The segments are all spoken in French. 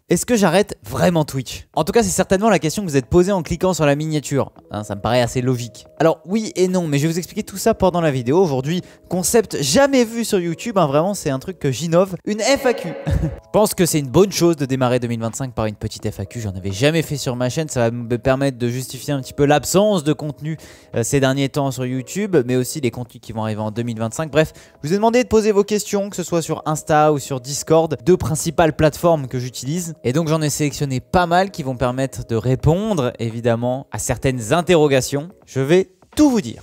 Est-ce que j'arrête vraiment Twitch? En tout cas, c'est certainement la question que vous êtes posée en cliquant sur la miniature. Hein, ça me paraît assez logique. Alors oui et non, mais je vais vous expliquer tout ça pendant la vidéo. Aujourd'hui, concept jamais vu sur YouTube. Hein, vraiment, c'est un truc que j'innove. Une FAQ. Je pense que c'est une bonne chose de démarrer 2025 par une petite FAQ. J'en avais jamais fait sur ma chaîne. Ça va me permettre de justifier un petit peu l'absence de contenu ces derniers temps sur YouTube, mais aussi les contenus qui vont arriver en 2025. Bref, je vous ai demandé de poser vos questions, que ce soit sur Insta ou sur Discord, deux principales plateformes que j'utilise. Et donc j'en ai sélectionné pas mal qui vont permettre de répondre évidemment à certaines interrogations. Je vais tout vous dire.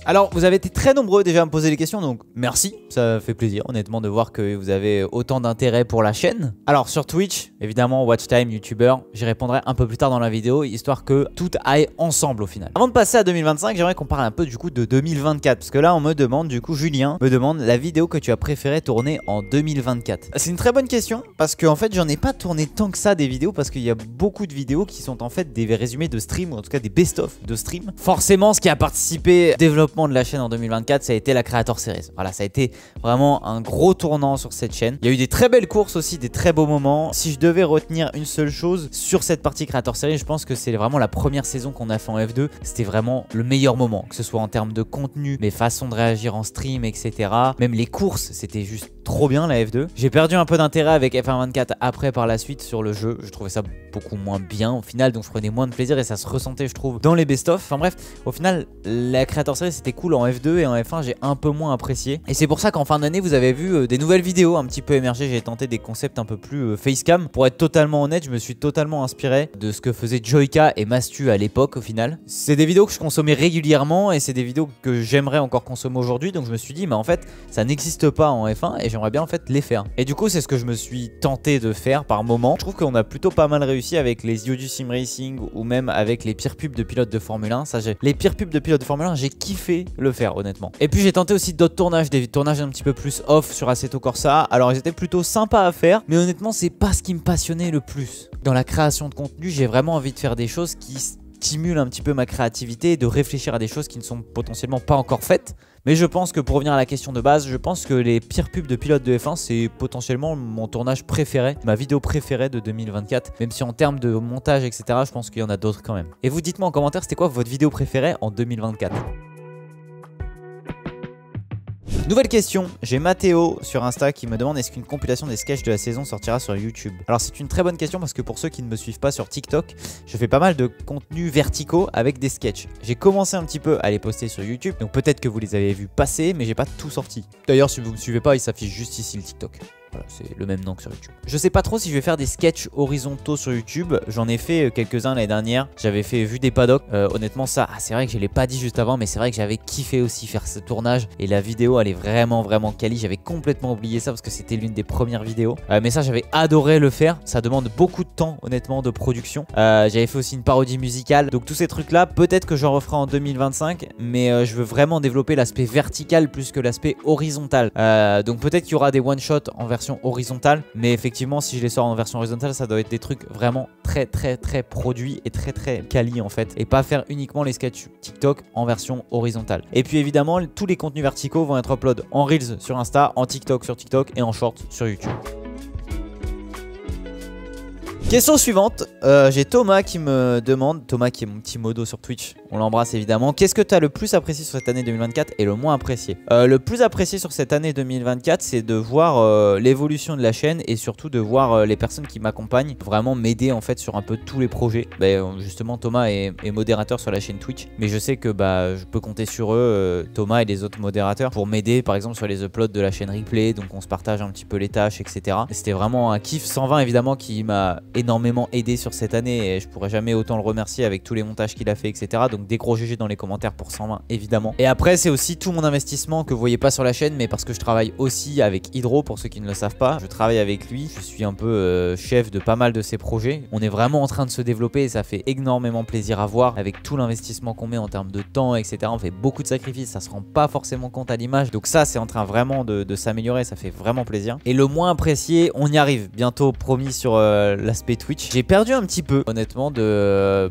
Alors, vous avez été très nombreux déjà à me poser des questions, donc merci, ça fait plaisir honnêtement de voir que vous avez autant d'intérêt pour la chaîne. Alors sur Twitch, évidemment, watch time, youtubeur, j'y répondrai un peu plus tard dans la vidéo, histoire que tout aille ensemble au final. Avant de passer à 2025, j'aimerais qu'on parle un peu du coup de 2024, parce que là on me demande, du coup Julien me demande la vidéo que tu as préféré tourner en 2024. C'est une très bonne question, parce que en fait j'en ai pas tourné tant que ça des vidéos, parce qu'il y a beaucoup de vidéos qui sont en fait des résumés de stream, ou en tout cas des best-of de stream. Forcément, ce qui a participé au développement de la chaîne en 2024, ça a été la Creator Series. Voilà, ça a été vraiment un gros tournant sur cette chaîne. Il y a eu des très belles courses aussi, des très beaux moments. Si je devais retenir une seule chose sur cette partie Creator Series, je pense que c'est vraiment la première saison qu'on a fait en F2. C'était vraiment le meilleur moment, que ce soit en termes de contenu, les façons de réagir en stream, etc. Même les courses, c'était juste trop bien la F2. J'ai perdu un peu d'intérêt avec F1.24 après par la suite sur le jeu. Je trouvais ça beaucoup moins bien au final, donc je prenais moins de plaisir et ça se ressentait je trouve dans les best-of. Enfin bref, au final la Creator Series c'était cool en F2 et en F1 j'ai un peu moins apprécié. Et c'est pour ça qu'en fin d'année vous avez vu des nouvelles vidéos un petit peu émerger. J'ai tenté des concepts un peu plus facecam. Pour être totalement honnête, je me suis totalement inspiré de ce que faisait Joyka et Mastu à l'époque au final. C'est des vidéos que je consommais régulièrement et c'est des vidéos que j'aimerais encore consommer aujourd'hui, donc je me suis dit mais en fait ça n'existe pas en F1 et j'aimerais bien en fait les faire. Et du coup c'est ce que je me suis tenté de faire par moment. Je trouve qu'on a plutôt pas mal réussi avec les Yodu Sim Racing ou même avec les pires pubs de pilotes de Formule 1. Les pires pubs de pilotes de Formule 1, j'ai kiffé le faire honnêtement. Et puis j'ai tenté aussi d'autres tournages, des tournages un petit peu plus off sur Assetto Corsa. Alors ils étaient plutôt sympas à faire, mais honnêtement c'est pas ce qui me passionnait le plus. Dans la création de contenu, j'ai vraiment envie de faire des choses qui stimulent un petit peu ma créativité et de réfléchir à des choses qui ne sont potentiellement pas encore faites. Mais je pense que pour revenir à la question de base, je pense que les pires pubs de pilotes de F1 c'est potentiellement mon tournage préféré, ma vidéo préférée de 2024. Même si en termes de montage etc, je pense qu'il y en a d'autres quand même. Et vous dites-moi en commentaire c'était quoi votre vidéo préférée en 2024. Nouvelle question, j'ai Mathéo sur Insta qui me demande est-ce qu'une compilation des sketchs de la saison sortira sur YouTube. Alors c'est une très bonne question parce que pour ceux qui ne me suivent pas sur TikTok, je fais pas mal de contenus verticaux avec des sketchs. J'ai commencé un petit peu à les poster sur YouTube, donc peut-être que vous les avez vus passer, mais j'ai pas tout sorti. D'ailleurs si vous me suivez pas, il s'affiche juste ici le TikTok. Voilà, c'est le même nom que sur YouTube. Je sais pas trop si je vais faire des sketchs horizontaux sur YouTube. J'en ai fait quelques-uns l'année dernière. J'avais fait Vue des paddocks. Honnêtement, ça, c'est vrai que je l'ai pas dit juste avant, mais c'est vrai que j'avais kiffé aussi faire ce tournage. Et la vidéo, elle est vraiment quali. J'avais complètement oublié ça parce que c'était l'une des premières vidéos. Mais ça, j'avais adoré le faire. Ça demande beaucoup de temps, honnêtement, de production. J'avais fait aussi une parodie musicale. Donc tous ces trucs-là, peut-être que j'en referai en 2025. Mais je veux vraiment développer l'aspect vertical plus que l'aspect horizontal. Donc peut-être qu'il y aura des one-shots en version horizontale, mais effectivement si je les sors en version horizontale ça doit être des trucs vraiment très produits et très quali en fait, et pas faire uniquement les sketchs TikTok en version horizontale. Et puis évidemment tous les contenus verticaux vont être upload en Reels sur Insta, en TikTok sur TikTok et en Short sur YouTube. Question suivante, j'ai Thomas qui me demande, Thomas qui est mon petit modo sur Twitch, on l'embrasse évidemment. Qu'est-ce que tu as le plus apprécié sur cette année 2024 et le moins apprécié? Le plus apprécié sur cette année 2024, c'est de voir l'évolution de la chaîne et surtout de voir les personnes qui m'accompagnent vraiment m'aider en fait sur un peu tous les projets. Justement Thomas est modérateur sur la chaîne Twitch, mais je sais que je peux compter sur eux, Thomas et les autres modérateurs, pour m'aider par exemple sur les uploads de la chaîne replay, donc on se partage un petit peu les tâches etc. C'était vraiment un kiff. 120 évidemment qui m'a énormément aidé sur cette année et je pourrais jamais autant le remercier avec tous les montages qu'il a fait etc. Donc des gros GG dans les commentaires pour 120 évidemment. Et après c'est aussi tout mon investissement que vous voyez pas sur la chaîne, mais parce que je travaille aussi avec Hydro, pour ceux qui ne le savent pas. Je travaille avec lui, je suis un peu chef de pas mal de ses projets. On est vraiment en train de se développer et ça fait énormément plaisir à voir avec tout l'investissement qu'on met en termes de temps etc. On fait beaucoup de sacrifices, ça se rend pas forcément compte à l'image, donc ça c'est en train vraiment de s'améliorer, ça fait vraiment plaisir. Et le moins apprécié, on y arrive bientôt promis sur l'aspect Twitch. J'ai perdu un petit peu honnêtement de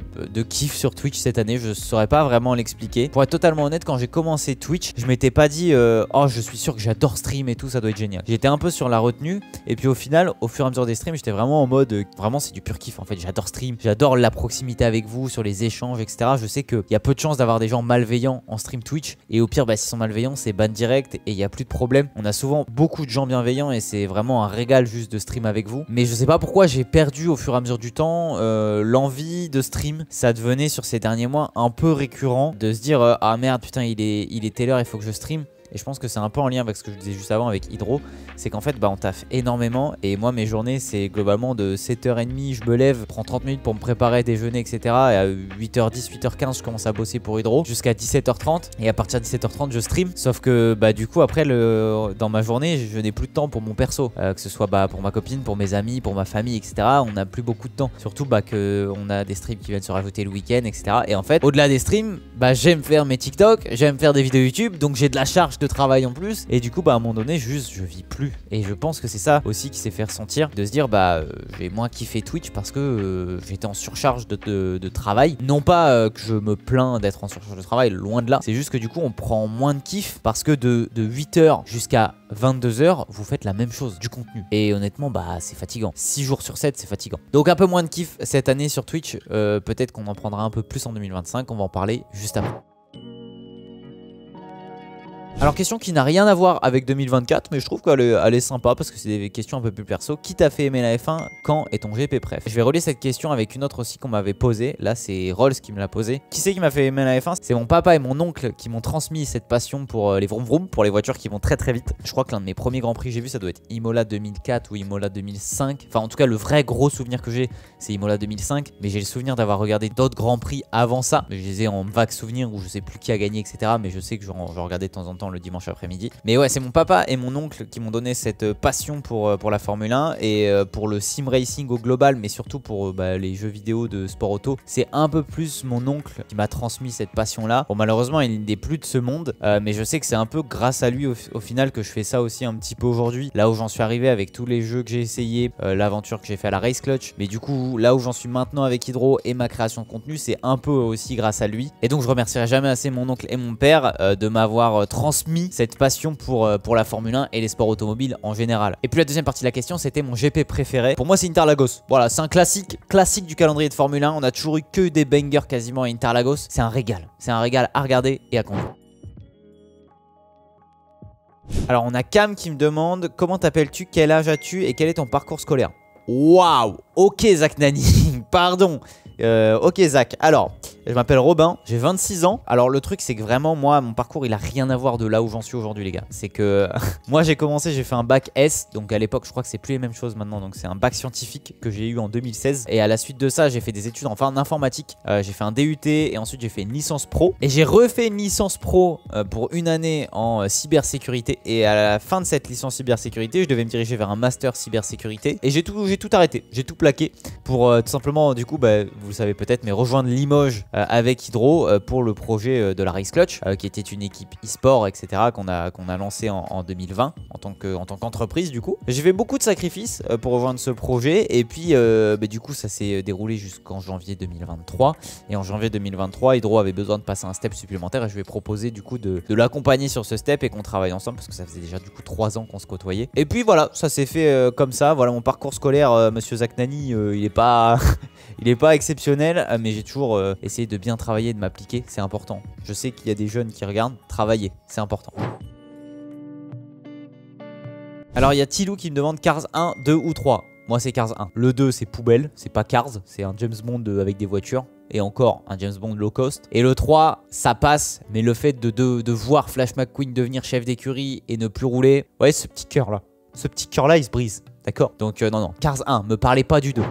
kiff sur Twitch cette année, je saurais pas vraiment l'expliquer. Pour être totalement honnête, quand j'ai commencé Twitch, je m'étais pas dit oh je suis sûr que j'adore stream et tout, ça doit être génial. J'étais un peu sur la retenue et puis au final, au fur et à mesure des streams, j'étais vraiment en mode vraiment c'est du pur kiff en fait. J'adore stream, j'adore la proximité avec vous sur les échanges, etc. Je sais qu'il y a peu de chances d'avoir des gens malveillants en stream Twitch et au pire, bah, s'ils sont malveillants, c'est ban direct et il y a plus de problème. On a souvent beaucoup de gens bienveillants et c'est vraiment un régal juste de stream avec vous. Mais je sais pas pourquoi j'ai perdu au fur et à mesure du temps l'envie de stream. Ça devenait sur ces derniers mois un peu récurrent de se dire ah merde putain il est telle heure, il faut que je stream. Et je pense que c'est un peu en lien avec ce que je disais juste avant avec Hydro. C'est qu'en fait, bah, on taffe énormément. Et moi, mes journées, c'est globalement de 7h30, je me lève, prends 30 minutes pour me préparer, déjeuner, etc. Et à 8h10, 8h15, je commence à bosser pour Hydro jusqu'à 17h30. Et à partir de 17h30, je stream. Sauf que bah, du coup, après, dans ma journée, je n'ai plus de temps pour mon perso. Que ce soit bah, pour ma copine, pour mes amis, pour ma famille, etc. On n'a plus beaucoup de temps. Surtout bah, qu'on a des streams qui viennent se rajouter le week-end, etc. Et en fait, au-delà des streams, bah, j'aime faire mes TikTok, j'aime faire des vidéos YouTube. Donc j'ai de la charge de travail en plus et du coup bah à un moment donné juste je vis plus et je pense que c'est ça aussi qui s'est fait ressentir de se dire bah j'ai moins kiffé Twitch parce que j'étais en surcharge de travail, non pas que je me plains d'être en surcharge de travail, loin de là, c'est juste que du coup on prend moins de kiff parce que de 8h jusqu'à 22h vous faites la même chose, du contenu, et honnêtement bah c'est fatigant, 6 jours sur 7 c'est fatigant, donc un peu moins de kiff cette année sur Twitch. Peut-être qu'on en prendra un peu plus en 2025, on va en parler juste après. Alors question qui n'a rien à voir avec 2024, mais je trouve qu'elle est sympa parce que c'est des questions un peu plus perso. Qui t'a fait aimer la F1? Quand est ton GP préf? Je vais relier cette question avec une autre aussi qu'on m'avait posée. Là c'est Rolls qui me l'a posée. Qui c'est qui m'a fait aimer la F1? C'est mon papa et mon oncle qui m'ont transmis cette passion pour les vroom vroom, pour les voitures qui vont très très vite. Je crois que l'un de mes premiers grands prix que j'ai vu, ça doit être Imola 2004 ou Imola 2005. Enfin en tout cas le vrai gros souvenir que j'ai, c'est Imola 2005. Mais j'ai le souvenir d'avoir regardé d'autres grands prix avant ça. Je les ai en vague souvenir où je sais plus qui a gagné, etc. Mais je sais que je regardais de temps en temps le dimanche après-midi. Mais ouais, c'est mon papa et mon oncle qui m'ont donné cette passion pour la Formule 1 et pour le sim racing au global, mais surtout pour les jeux vidéo de sport auto. C'est un peu plus mon oncle qui m'a transmis cette passion là. Bon, malheureusement il n'est plus de ce monde, mais je sais que c'est un peu grâce à lui au final que je fais ça aussi un petit peu aujourd'hui, là où j'en suis arrivé avec tous les jeux que j'ai essayé, l'aventure que j'ai fait à la Race Clutch. Mais du coup là où j'en suis maintenant avec Hydro et ma création de contenu, c'est un peu aussi grâce à lui. Et donc je remercierai jamais assez mon oncle et mon père de m'avoir transmis cette passion pour la Formule 1 et les sports automobiles en général. Et puis la deuxième partie de la question, c'était mon GP préféré. Pour moi c'est Interlagos. Voilà, c'est un classique du calendrier de Formule 1. On a toujours eu que des bangers quasiment à Interlagos. C'est un régal à regarder et à conduire. Alors on a Cam qui me demande comment t'appelles-tu, quel âge as-tu et quel est ton parcours scolaire? Waouh. Ok Zach Nani, pardon. Ok Zach, alors je m'appelle Robin, j'ai 26 ans. Alors le truc c'est que vraiment moi mon parcours il a rien à voir de là où j'en suis aujourd'hui les gars. C'est que moi j'ai commencé, j'ai fait un bac S, donc à l'époque je crois que c'est plus les mêmes choses maintenant, donc c'est un bac scientifique que j'ai eu en 2016. Et à la suite de ça j'ai fait des études en informatique, j'ai fait un DUT et ensuite j'ai fait une licence pro. Et j'ai refait une licence pro pour une année en cybersécurité. Et à la fin de cette licence cybersécurité je devais me diriger vers un master cybersécurité. Et j'ai tout arrêté, j'ai tout plaqué pour tout simplement du coup vous le savez peut-être, mais rejoindre Limoges avec Hydro pour le projet de la Race Clutch qui était une équipe e-sport, etc. qu'on a lancé en 2020 en tant qu'entreprise. Du coup j'ai fait beaucoup de sacrifices pour rejoindre ce projet et puis du coup ça s'est déroulé jusqu'en janvier 2023 et en janvier 2023 Hydro avait besoin de passer un step supplémentaire et je lui ai proposé du coup de l'accompagner sur ce step et qu'on travaille ensemble parce que ça faisait déjà du coup 3 ans qu'on se côtoyait. Et puis voilà, ça s'est fait comme ça. Voilà mon parcours scolaire, monsieur Zach Nani, il est pas il est pas exceptionnel, mais j'ai toujours essayé de bien travailler, de m'appliquer, c'est important. Je sais qu'il y a des jeunes qui regardent, travailler, c'est important. Alors il y a Tilou qui me demande Cars 1, 2 ou 3. Moi c'est Cars 1. Le 2 c'est poubelle, c'est pas Cars, c'est un James Bond avec des voitures. Et encore un James Bond low cost. Et le 3 ça passe, mais le fait de voir Flash McQueen devenir chef d'écurie et ne plus rouler, ouais ce petit cœur là. Ce petit cœur là il se brise, d'accord. Donc non, Cars 1, me parlez pas du 2.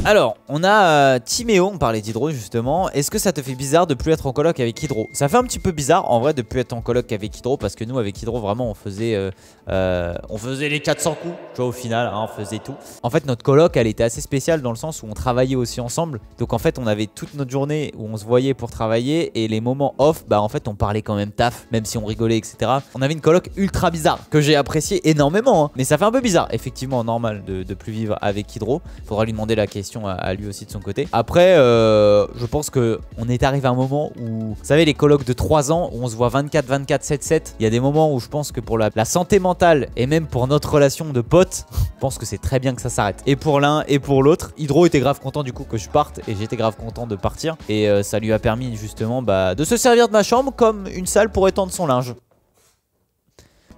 Alors, on a Timéo, on parlait d'Hydro justement. Est-ce que ça te fait bizarre de plus être en coloc avec Hydro? Ça fait un petit peu bizarre en vrai de plus être en coloc avec Hydro parce que nous avec Hydro vraiment on faisait les 400 coups, tu vois au final, hein, on faisait tout. En fait notre coloc elle était assez spéciale dans le sens où on travaillait aussi ensemble. Donc en fait on avait toute notre journée où on se voyait pour travailler et les moments off, bah en fait on parlait quand même taf, même si on rigolait etc. On avait une coloc ultra bizarre que j'ai apprécié énormément, hein. Mais ça fait un peu bizarre, effectivement normal de plus vivre avec Hydro. Faudra lui demander la question. motivation à lui aussi de son côté. Après, je pense qu'on est arrivé à un moment où, vous savez, les colocs de 3 ans où on se voit 24, 7, il y a des moments où je pense que pour la santé mentale et même pour notre relation de potes, je pense que c'est très bien que ça s'arrête. Et pour l'un et pour l'autre, Hydro était grave content du coup que je parte et j'étais grave content de partir. Et ça lui a permis justement de se servir de ma chambre comme une salle pour étendre son linge.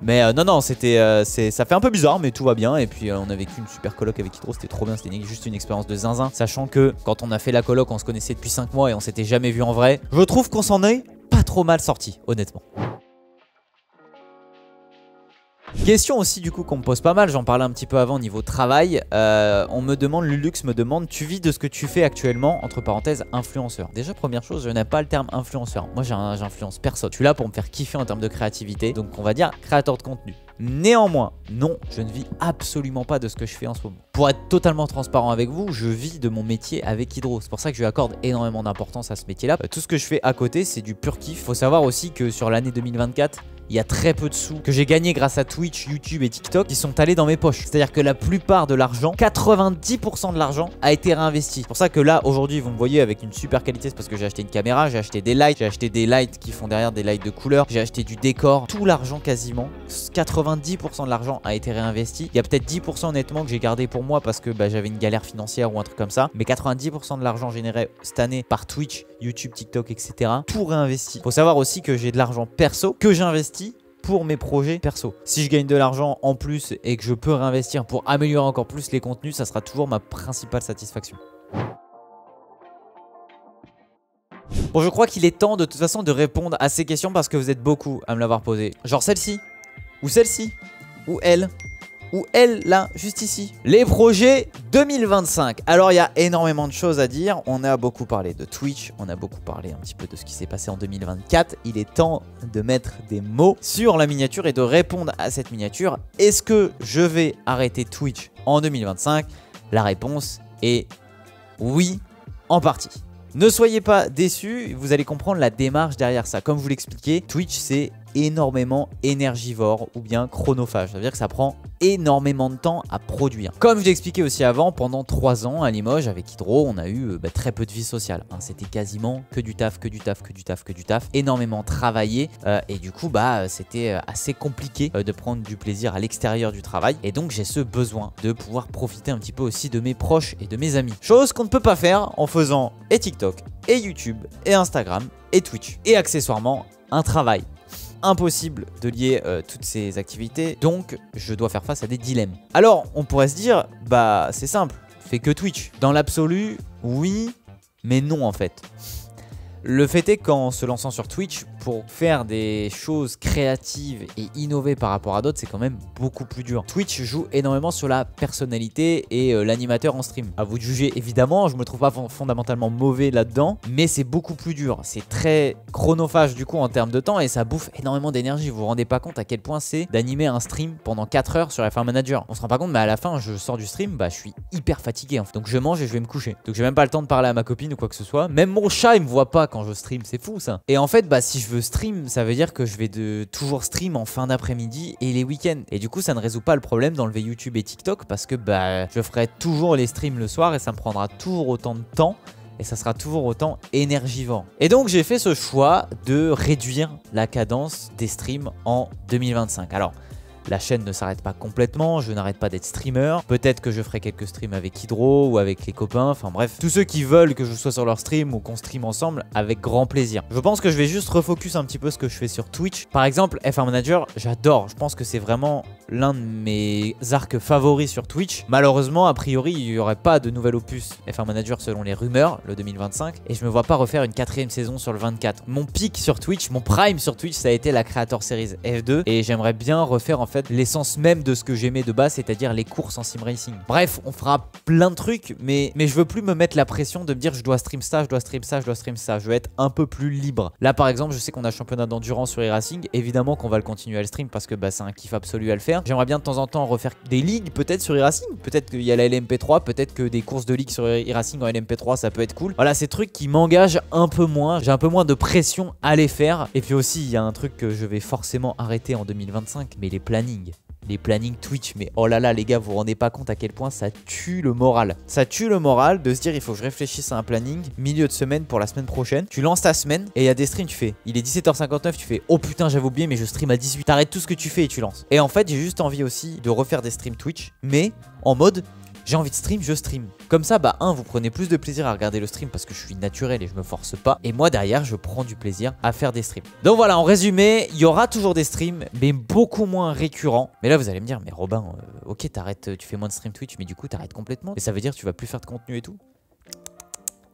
Mais non, ça fait un peu bizarre, mais tout va bien. Et puis on a vécu une super coloc avec Hydro, c'était trop bien, c'était juste une expérience de zinzin. Sachant que quand on a fait la coloc, on se connaissait depuis 5 mois et on s'était jamais vu en vrai. Je trouve qu'on s'en est pas trop mal sorti, honnêtement. Question aussi du coup qu'on me pose pas mal, j'en parlais un petit peu avant niveau travail. On me demande, Lulux me demande, tu vis de ce que tu fais actuellement, entre parenthèses, influenceur. Déjà première chose, je n'aime pas le terme influenceur. Moi j'influence personne. Je suis là pour me faire kiffer en termes de créativité, donc on va dire créateur de contenu. Néanmoins, non, je ne vis absolument pas de ce que je fais en ce moment. Pour être totalement transparent avec vous, je vis de mon métier avec Hydro. C'est pour ça que je lui accorde énormément d'importance à ce métier-là. Tout ce que je fais à côté, c'est du pur kiff. Faut savoir aussi que sur l'année 2024, il y a très peu de sous que j'ai gagné grâce à Twitch, YouTube et TikTok qui sont allés dans mes poches. C'est-à-dire que la plupart de l'argent, 90% de l'argent a été réinvesti. C'est pour ça que là, aujourd'hui, vous me voyez avec une super qualité, c'est parce que j'ai acheté une caméra, j'ai acheté des lights qui font derrière des lights de couleur, j'ai acheté du décor. Tout l'argent quasiment, 90% de l'argent a été réinvesti. Il y a peut-être 10% honnêtement que j'ai gardé pour moi parce que j'avais une galère financière ou un truc comme ça. Mais 90% de l'argent généré cette année par Twitch, YouTube, TikTok, etc. Tout réinvesti. Faut savoir aussi que j'ai de l'argent perso que j'investis pour mes projets perso. Si je gagne de l'argent en plus et que je peux réinvestir pour améliorer encore plus les contenus, ça sera toujours ma principale satisfaction. Bon, je crois qu'il est temps de toute façon de répondre à ces questions parce que vous êtes beaucoup à me l'avoir posé. Genre celle-ci, ou celle-ci, ou elle là, juste ici. Les projets 2025. Alors il y a énormément de choses à dire. On a beaucoup parlé de Twitch, on a beaucoup parlé un petit peu de ce qui s'est passé en 2024. Il est temps de mettre des mots sur la miniature et de répondre à cette miniature. Est-ce que je vais arrêter Twitch en 2025? La réponse est oui, en partie. Ne soyez pas déçus, vous allez comprendre la démarche derrière ça. Comme je vous l'expliquais, Twitch c'est énormément énergivore ou bien chronophage. Ça veut dire que ça prend énormément de temps à produire. Comme je l'ai expliqué aussi avant, pendant 3 ans à Limoges avec Hydro, on a eu très peu de vie sociale. C'était quasiment que du taf, énormément travaillé et du coup c'était assez compliqué de prendre du plaisir à l'extérieur du travail. Et donc j'ai ce besoin de pouvoir profiter un petit peu aussi de mes proches et de mes amis. Chose qu'on ne peut pas faire en faisant et TikTok, et YouTube, et Instagram, et Twitch. Et accessoirement, un travail. Impossible de lier toutes ces activités, donc je dois faire face à des dilemmes. Alors on pourrait se dire, c'est simple, fais que Twitch. Dans l'absolu, oui, mais non en fait. Le fait est qu'en se lançant sur Twitch, pour faire des choses créatives et innover par rapport à d'autres, c'est quand même beaucoup plus dur. Twitch joue énormément sur la personnalité et l'animateur en stream. À vous de juger évidemment, je me trouve pas fondamentalement mauvais là-dedans, mais c'est beaucoup plus dur. C'est très chronophage du coup en termes de temps et ça bouffe énormément d'énergie. Vous vous rendez pas compte à quel point c'est d'animer un stream pendant 4 heures sur F1 Manager. On se rend pas compte, mais à la fin, je sors du stream, je suis hyper fatigué en fait. Donc je mange et je vais me coucher. Donc j'ai même pas le temps de parler à ma copine ou quoi que ce soit. Même mon chat, il me voit pas quand je stream, c'est fou ça. Et en fait, si je veux stream, ça veut dire que je vais toujours stream en fin d'après-midi et les week-ends. Et du coup, ça ne résout pas le problème d'enlever YouTube et TikTok parce que je ferai toujours les streams le soir et ça me prendra toujours autant de temps. Et ça sera toujours autant énergivore. Et donc j'ai fait ce choix de réduire la cadence des streams en 2025. Alors la chaîne ne s'arrête pas complètement, je n'arrête pas d'être streamer. Peut-être que je ferai quelques streams avec Hydro ou avec les copains, enfin bref. Tous ceux qui veulent que je sois sur leur stream ou qu'on stream ensemble, avec grand plaisir. Je pense que je vais juste refocus un petit peu ce que je fais sur Twitch. Par exemple, F1 Manager, j'adore. Je pense que c'est vraiment l'un de mes arcs favoris sur Twitch. Malheureusement, a priori, il n'y aurait pas de nouvel opus F1 Manager selon les rumeurs, le 2025. Et je me vois pas refaire une 4ème saison sur le 24. Mon pic sur Twitch, mon prime sur Twitch, ça a été la Creator Series F2. Et j'aimerais bien refaire en fait l'essence même de ce que j'aimais de base, c'est-à-dire les courses en sim racing. Bref, on fera plein de trucs, mais je veux plus me mettre la pression de me dire je dois stream ça, je dois stream ça, je dois stream ça. Je veux être un peu plus libre. Là par exemple, je sais qu'on a championnat d'endurance sur e-racing. Évidemment qu'on va le continuer à le stream parce que c'est un kiff absolu à le faire. J'aimerais bien de temps en temps refaire des ligues peut-être sur e-racing. Peut-être qu'il y a la LMP3, peut-être que des courses de ligue sur e-racing en LMP3 ça peut être cool. Voilà, ces trucs qui m'engagent un peu moins. J'ai un peu moins de pression à les faire. Et puis aussi, il y a un truc que je vais forcément arrêter en 2025, mais les plannings. les plannings Twitch. Mais oh là là les gars, vous vous rendez pas compte à quel point ça tue le moral. Ça tue le moral de se dire il faut que je réfléchisse à un planning milieu de semaine pour la semaine prochaine. Tu lances ta semaine et il y a des streams, tu fais, il est 17h59, tu fais oh putain j'avais oublié mais je stream à 18. T'arrêtes tout ce que tu fais et tu lances. Et en fait j'ai juste envie aussi de refaire des streams Twitch, mais en mode j'ai envie de stream, je stream. Comme ça, bah vous prenez plus de plaisir à regarder le stream parce que je suis naturel et je me force pas. Et moi derrière, je prends du plaisir à faire des streams. Donc voilà, en résumé, il y aura toujours des streams, mais beaucoup moins récurrents. Mais là, vous allez me dire, mais Robin, ok, t'arrêtes, tu fais moins de stream Twitch, mais du coup, t'arrêtes complètement. Et ça veut dire que tu vas plus faire de contenu et tout?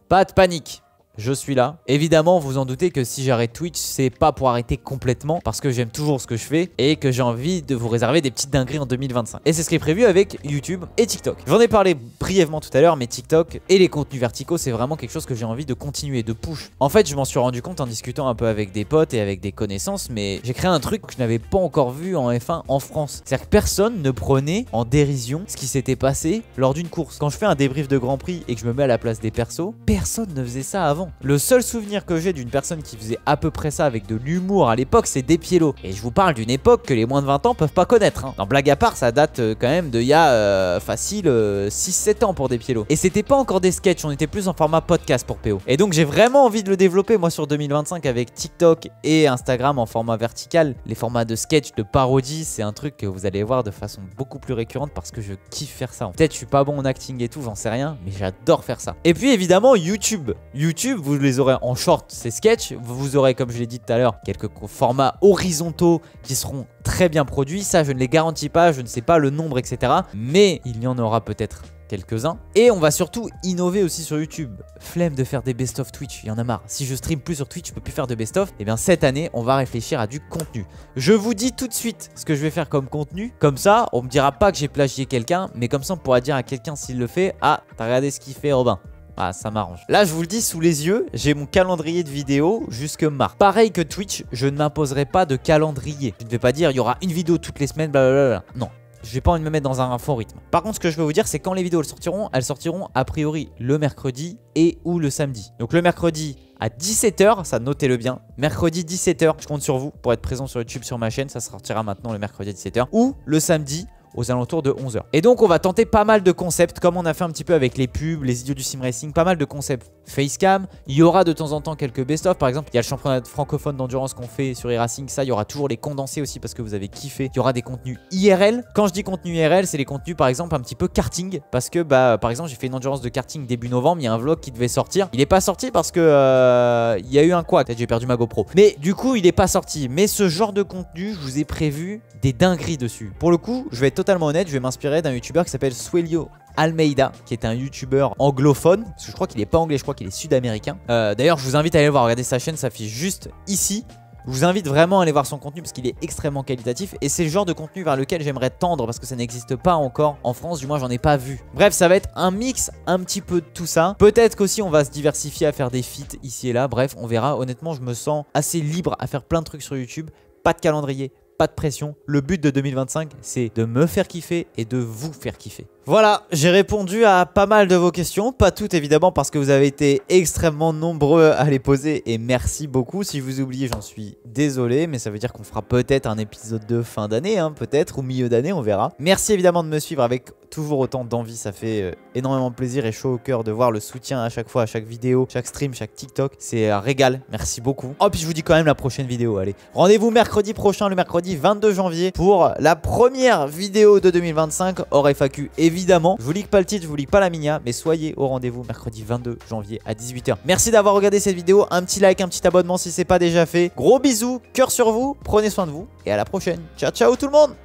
Pas de panique. Je suis là. Évidemment, vous en doutez que si j'arrête Twitch, c'est pas pour arrêter complètement parce que j'aime toujours ce que je fais et que j'ai envie de vous réserver des petites dingueries en 2025. Et c'est ce qui est prévu avec YouTube et TikTok. J'en ai parlé brièvement tout à l'heure, mais TikTok et les contenus verticaux, c'est vraiment quelque chose que j'ai envie de continuer, de push. En fait, je m'en suis rendu compte en discutant un peu avec des potes et avec des connaissances, mais j'ai créé un truc que je n'avais pas encore vu en F1 en France. C'est-à-dire que personne ne prenait en dérision ce qui s'était passé lors d'une course. Quand je fais un débrief de Grand Prix et que je me mets à la place des persos, personne ne faisait ça avant. Le seul souvenir que j'ai d'une personne qui faisait à peu près ça avec de l'humour à l'époque, c'est Despiello. Et je vous parle d'une époque que les moins de 20 ans peuvent pas connaître. Non, blague à part, ça date quand même de il y a facile 6-7 ans pour Despiello. Et c'était pas encore des sketchs, on était plus en format podcast pour PO. Et donc j'ai vraiment envie de le développer moi sur 2025 avec TikTok et Instagram en format vertical. Les formats de sketch, de parodie, c'est un truc que vous allez voir de façon beaucoup plus récurrente parce que je kiffe faire ça. Peut-être je suis pas bon en acting et tout, j'en sais rien, mais j'adore faire ça. Et puis évidemment YouTube. YouTube, vous les aurez en short, ces sketchs. Vous aurez, comme je l'ai dit tout à l'heure, quelques formats horizontaux qui seront très bien produits. Ça, je ne les garantis pas, je ne sais pas le nombre, etc. Mais il y en aura peut-être quelques-uns. Et on va surtout innover aussi sur YouTube. Flemme de faire des best-of Twitch, il y en a marre. Si je stream plus sur Twitch, je peux plus faire de best-of. Et bien cette année, on va réfléchir à du contenu. Je vous dis tout de suite ce que je vais faire comme contenu. Comme ça, on me dira pas que j'ai plagié quelqu'un, mais comme ça, on pourra dire à quelqu'un s'il le fait, ah, t'as regardé ce qu'il fait, Robin. Ah, ça m'arrange. Là, je vous le dis sous les yeux, j'ai mon calendrier de vidéos jusque mars. Pareil que Twitch, je ne m'imposerai pas de calendrier. Je ne vais pas dire il y aura une vidéo toutes les semaines, blablabla. Non. Je vais pas envie de me mettre dans un faux rythme. Par contre, ce que je veux vous dire, c'est quand les vidéos elles sortiront a priori le mercredi et ou le samedi. Donc le mercredi à 17h, ça notez-le bien. Mercredi 17h, je compte sur vous pour être présent sur YouTube, sur ma chaîne. Ça sortira maintenant le mercredi à 17h. Ou le samedi aux alentours de 11h. Et donc on va tenter pas mal de concepts comme on a fait un petit peu avec les pubs, les idiots du sim racing, pas mal de concepts facecam. Il y aura de temps en temps quelques best-of. Par exemple, il y a le championnat francophone d'endurance qu'on fait sur e-racing. Ça, il y aura toujours les condensés aussi parce que vous avez kiffé. Il y aura des contenus IRL. Quand je dis contenu IRL, c'est les contenus par exemple un petit peu karting. Parce que par exemple, j'ai fait une endurance de karting début novembre. Il y a un vlog qui devait sortir. Il n'est pas sorti parce que il y a eu un quad. Peut-être j'ai perdu ma GoPro. Mais du coup, il n'est pas sorti. Mais ce genre de contenu, je vous ai prévu des dingueries dessus. Pour le coup, je vais être totalement honnête, je vais m'inspirer d'un youtubeur qui s'appelle Suelio Almeida, qui est un youtubeur anglophone, parce que je crois qu'il est pas anglais, je crois qu'il est sud-américain. D'ailleurs, je vous invite à aller le voir, regardez sa chaîne, ça affiche juste ici. Je vous invite vraiment à aller voir son contenu parce qu'il est extrêmement qualitatif et c'est le genre de contenu vers lequel j'aimerais tendre parce que ça n'existe pas encore en France, du moins j'en ai pas vu. Bref, ça va être un mix un petit peu de tout ça. Peut-être qu'aussi on va se diversifier à faire des feats ici et là, bref, on verra. Honnêtement, je me sens assez libre à faire plein de trucs sur YouTube, pas de calendrier, pas de pression. Le but de 2025, c'est de me faire kiffer et de vous faire kiffer. Voilà, j'ai répondu à pas mal de vos questions, pas toutes évidemment parce que vous avez été extrêmement nombreux à les poser et merci beaucoup. Si je vous ai oublié, j'en suis désolé, mais ça veut dire qu'on fera peut-être un épisode de fin d'année, hein, peut-être, ou milieu d'année, on verra. Merci évidemment de me suivre avec toujours autant d'envie, ça fait énormément plaisir et chaud au cœur de voir le soutien à chaque fois, à chaque vidéo, chaque stream, chaque TikTok. C'est un régal, merci beaucoup. Oh, puis je vous dis quand même la prochaine vidéo, allez. Rendez-vous mercredi prochain, le mercredi 22 janvier, pour la première vidéo de 2025 hors FAQ, évidemment. Je vous lis pas le titre, je vous lis pas la minia, mais soyez au rendez-vous mercredi 22 janvier à 18h. Merci d'avoir regardé cette vidéo, un petit like, un petit abonnement si c'est pas déjà fait. Gros bisous, cœur sur vous, prenez soin de vous et à la prochaine. Ciao ciao tout le monde.